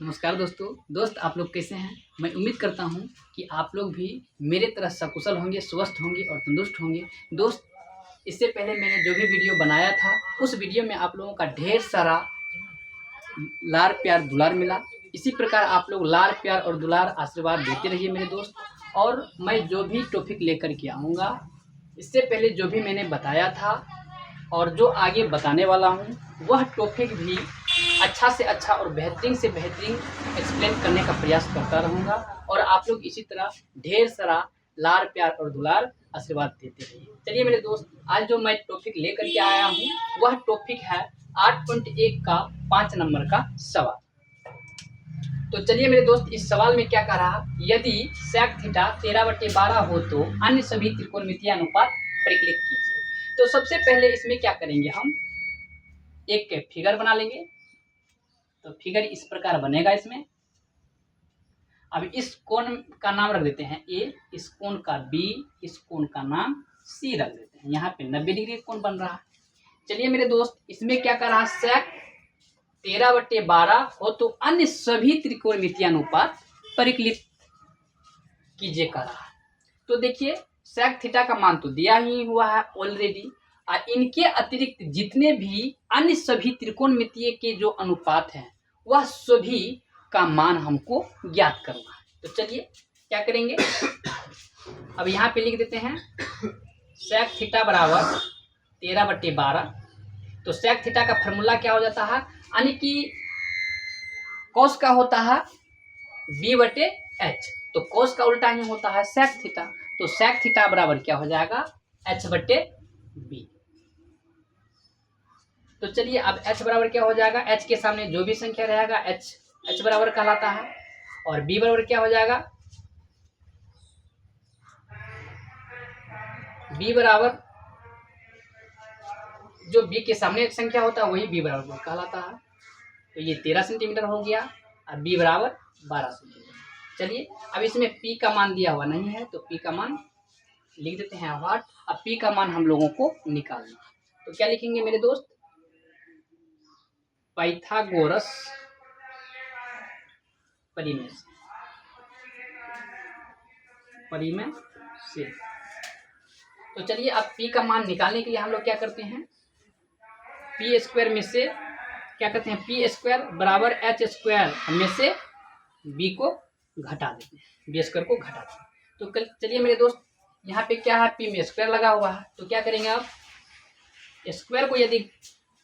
नमस्कार दोस्त आप लोग कैसे हैं। मैं उम्मीद करता हूं कि आप लोग भी मेरे तरह सकुशल होंगे, स्वस्थ होंगे और तंदुरुस्त होंगे। दोस्त, इससे पहले मैंने जो भी वीडियो बनाया था उस वीडियो में आप लोगों का ढेर सारा लार प्यार दुलार मिला। इसी प्रकार आप लोग लार प्यार और दुलार आशीर्वाद देते रहिए मेरे दोस्त। और मैं जो भी टॉपिक लेकर के आऊँगा, इससे पहले जो भी मैंने बताया था और जो आगे बताने वाला हूँ, वह टॉपिक भी अच्छा से अच्छा और बेहतरीन से बेहतरीन एक्सप्लेन करने का प्रयास करता रहूँगा। और आप लोग इसी तरह ढेर सारा लार प्यार और दुलार आशीर्वाद देते रहिए। चलिए मेरे दोस्त, आज जो मैं टॉपिक लेकर के आया हूँ वह टॉपिक है 8.1 का 5 नंबर का सवाल। तो चलिए मेरे दोस्त, इस सवाल में क्या कह रहा, यदि sec थीटा 13/12 हो तो अन्य सभी त्रिकोणमितीय अनुपात परिकलित कीजिए। तो सबसे पहले इसमें क्या करेंगे, हम एक फिगर बना लेंगे। तो फिगर इस प्रकार बनेगा। इसमें अब इस कोण का नाम रख देते हैं ए, इस कोण का बी, इस कोण का नाम सी रख देते हैं। यहाँ पे 90 डिग्री कोण बन रहा है। चलिए मेरे दोस्त, इसमें क्या कर रहा है, sec 13/12 हो तो अन्य सभी त्रिकोणमितीय अनुपात परिकलित कीजिए कर रहा है। तो देखिए, sec थीटा का मान तो दिया ही हुआ है ऑलरेडी। इनके अतिरिक्त जितने भी अन्य सभी त्रिकोणमितीय के जो अनुपात हैं वह सभी का मान हमको ज्ञात करना है। तो चलिए क्या करेंगे, अब यहाँ पे लिख देते हैं sec थीटा बराबर 13/12। तो sec थीटा का फॉर्मूला क्या हो जाता है, यानी कि cos का होता है b/h, तो cos का उल्टा ही होता है sec थीटा। तो sec थीटा बराबर क्या हो जाएगा, h/b। तो चलिए अब h बराबर क्या हो जाएगा, h के सामने जो भी संख्या रहेगा h बराबर कहलाता है। और b बराबर क्या हो जाएगा, b बराबर जो b के सामने एक संख्या होता है वही b बराबर कहलाता है। तो ये 13 सेंटीमीटर हो गया और b बराबर 12 सेंटीमीटर। चलिए अब इसमें p का मान दिया हुआ नहीं है तो p का मान लिख देते हैं व्हाट। अब p का मान हम लोगों को निकालना है। तो क्या लिखेंगे मेरे दोस्त, पाइथागोरस परिमेय से। तो चलिए अब p का मान निकालने के लिए हम लोग क्या करते हैं, पी स्क्वायर में से क्या करते हैं, पी स्क्वायर बराबर एच स्क्वायर में से बी को घटा देते हैं, बी स्क्वायर को घटा देते हैं। तो चलिए मेरे दोस्त, यहाँ पे क्या है, पी में स्क्वायर लगा हुआ है। तो क्या करेंगे, आप स्क्वायर को यदि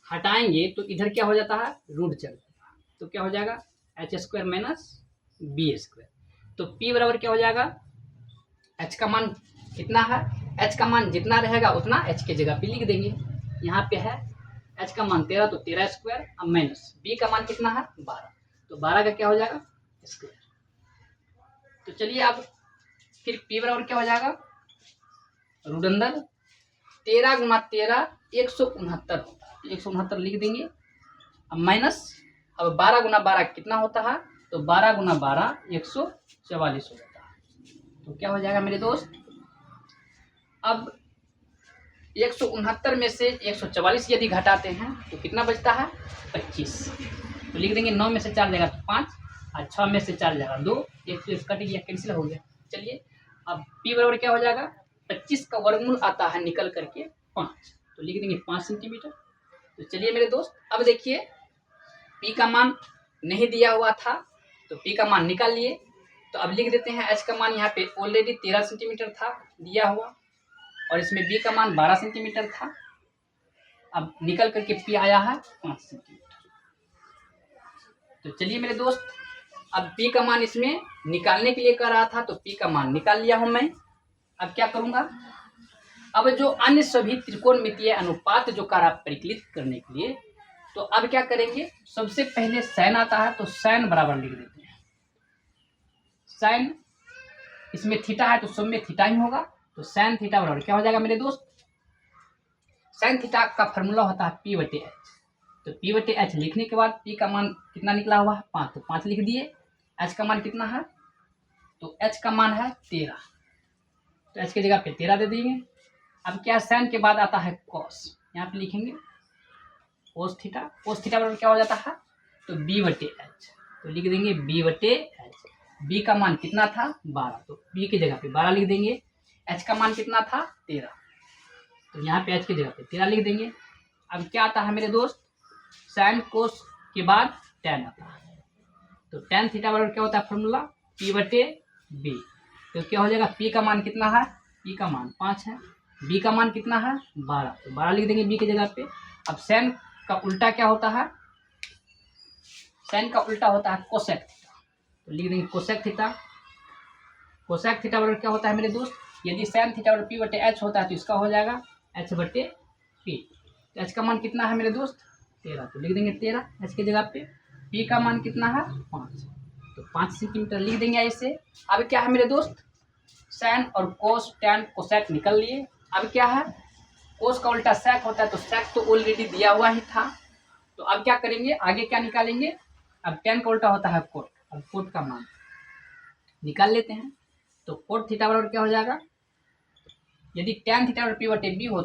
हटाएंगे तो इधर क्या हो जाता है, रूट चल जाएगा। तो क्या हो जाएगा, H square minus B square. तो पी बराबर क्या हो जाएगा, एच का मान कितना है, एच का मान जितना रहेगा उतना एच के जगह पे लिख देंगे। यहाँ पे है एच का मान 13, तो 13 स्क्वायर, अब माइनस बी का मान कितना है 12, तो 12 का क्या हो जाएगा स्क्वायर। तो चलिए अब फिर पी बराबर क्या हो जाएगा, रूट अंदर 13 गुना 13 169 होता है, 169 लिख देंगे। अब माइनस, अब 12 गुना 12 कितना होता है, तो 12 गुना 12 144 होता है। तो क्या हो जाएगा मेरे दोस्त, अब 169 में से 144 यदि घटाते हैं तो कितना बचता है 25। तो लिख देंगे 9 में से 4 जाएगा 5 और 6 में से 4 जाएगा 2, एक तो कट गया, कैंसिल हो गया। चलिए अब p बराबर क्या हो जाएगा, 25 का वर्गमूल आता है निकल करके 5, तो लिख देंगे 5 सेंटीमीटर। तो चलिए मेरे दोस्त, अब देखिए p का मान नहीं दिया हुआ था तो p का मान निकाल लिए। तो अब लिख देते हैं h का मान यहाँ पे ऑलरेडी 13 सेंटीमीटर था दिया हुआ, और इसमें b का मान 12 सेंटीमीटर था। अब निकल करके p आया है 5 सेंटीमीटर। तो चलिए मेरे दोस्त, अब p का मान इसमें निकालने के लिए कर रहा था तो p का मान निकाल लिया हूं मैं। अब क्या करूंगा, अब जो अन्य सभी त्रिकोणमितीय अनुपात जो कर रहा परिकलित करने के लिए, तो अब क्या करेंगे, सबसे पहले साइन आता है तो साइन बराबर लिख देते हैं। साइन इसमें थीटा है तो सब में थीटा ही होगा, तो साइन थीटा बराबर क्या हो जाएगा मेरे दोस्त, साइन थीटा का फॉर्मूला होता है p/h। तो p/h लिखने के बाद p का मान कितना निकला हुआ है 5, तो 5 लिख दिए। h का मान कितना है, तो h का मान है 13, तो h की जगह पे 13 दे देंगे। अब क्या, साइन के बाद आता है cos, यहाँ पे लिखेंगे cos थीटा। cos थीटा बराबर क्या हो जाता है, तो b/h। तो लिख देंगे बी बटे एच। बी का मान कितना था 12, तो बी की जगह पे 12 लिख देंगे। एच का मान कितना था 13, तो यहाँ पे एच की जगह पे 13 लिख देंगे। अब क्या आता है मेरे दोस्त, साइन कोस के बाद टेन आता है, तो टेन थीटा बराबर क्या होता है फॉर्मूला पी बटे बी। तो क्या हो जाएगा, पी का मान कितना है, पी का मान 5 है, बी का मान कितना है 12, तो 12 लिख देंगे बी की जगह पे। अब साइन का उल्टा क्या होता है, साइन का उल्टा होता है कोसेक थीटा, तो लिख देंगे कोसेक थीटा। कोसेक थीटा बराबर क्या होता है मेरे दोस्त, यदि साइन थीटा बराबर पी बटे एच होता है तो इसका हो जाएगा एच बटे पी। तो एच का मान कितना है मेरे दोस्त 13, तो लिख देंगे 13 एच की जगह पे। पी का मान कितना है 5, तो 5 सेंटीमीटर लिख देंगे ऐसे। अब क्या है मेरे दोस्त, साइन और कोस टैन कोसेक निकल लिए। अब क्या है, कोस का उल्टा सेक होता है, तो सेक तो ऑलरेडी दिया हुआ ही था। तो अब क्या करेंगे, आगे क्या निकालेंगे, अब टैन का उल्टा होता है कोट, अब कोट का मान निकाल लेते हैं। तो कोट थीटा बराबर क्या हो जाएगा, यदि टैन थीटा बराबर पी बटे बी हो